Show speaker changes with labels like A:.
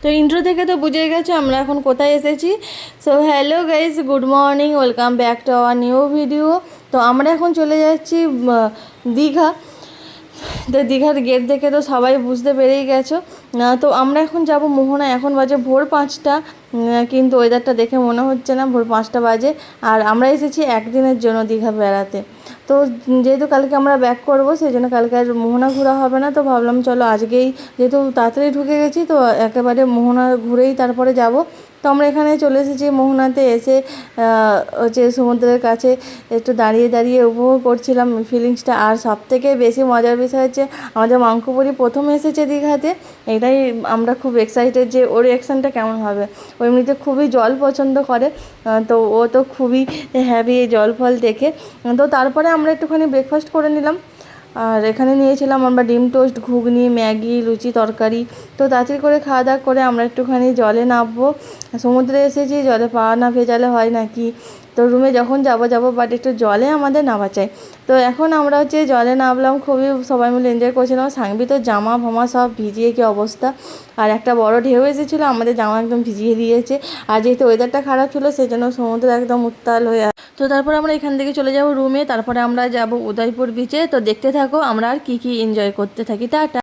A: তো ইন্ট্রো থেকে তো বুঝে গেছো আমরা এখন কোথায় এসেছি। So hello guys, good morning, welcome back to our new video. তো আমরা এখন চলে যাচ্ছি দীঘা। তো দীঘার গেট দেখে তো সবাই বুঝতে পেরেই গেছো। তো আমরা এখন যাব মোহনা। এখন বাজে ভোর 5টা, কিন্তু ওয়েদারটা দেখে মনে হচ্ছে না ভোর 5টা বাজে। আর আমরা এসেছি একদিনের জন্য দীঘা বেড়াতে। তো যেহেতু কালকে আমরা ব্যাক করবো, সেই জন্য কালকে আর মোহনা ঘোরা হবে না। তো ভাবলাম চলো আজকেই, যেহেতু তাড়াতাড়ি ঢুকে গেছি, তো একেবারে মোহনা ঘুরেই তারপরে যাব। তো আমরা এখানে চলে এসেছি মোহনাতে। এসে হচ্ছে সমুদ্রের কাছে একটু দাঁড়িয়ে দাঁড়িয়ে উপভোগ করছিলাম ফিলিংসটা। আর সবথেকে বেশি মজার বিষয় হচ্ছে আমাদের মাংকুপুরি প্রথম এসেছে দীঘাতে। এটাই আমরা খুব এক্সাইটেড যে ওর রিয়াকশানটা কেমন হবে। ও এমনিতে খুবই জল পছন্দ করে, তো ও তো খুবই হ্যাপি এই জল ফল দেখে। তো তারপরে আমরা একটুখানি ব্রেকফাস্ট করে নিলাম। আর এখানে নিয়েছিলাম আমরা ডিম টোস্ট, ঘুগনি, ম্যাগি, লুচি, তরকারি। তো তাড়াতাড়ি করে খাওয়া দাওয়া করে আমরা একটুখানি জলে নামবো। সমুদ্রে এসেছি, জলে পা না ভেজালে হয় নাকি। তো রুমে যখন যাব বাট একটু জলে আমাদের নামা চাই। তো এখন আমরা হচ্ছে জলে নামলাম, খুবই সবাই মিলে এনজয় করছিলাম। সাংবি তো জামা ফামা সব ভিজিয়ে কী অবস্থা। আর একটা বড় ঢেউ এসেছিলো, আমাদের জামা একদম ভিজিয়ে দিয়েছে। আর যেহেতু ওয়েদারটা খারাপ ছিল, সেই জন্য সমুদ্র একদম উত্তাল হয়ে। তো তারপর আমরা এখান থেকে চলে যাব রুমে। তারপরে আমরা যাব উদয়পুর বিচে। তো দেখতে থাকো আমরা আর কী কী এনজয় করতে থাকি। টাটা।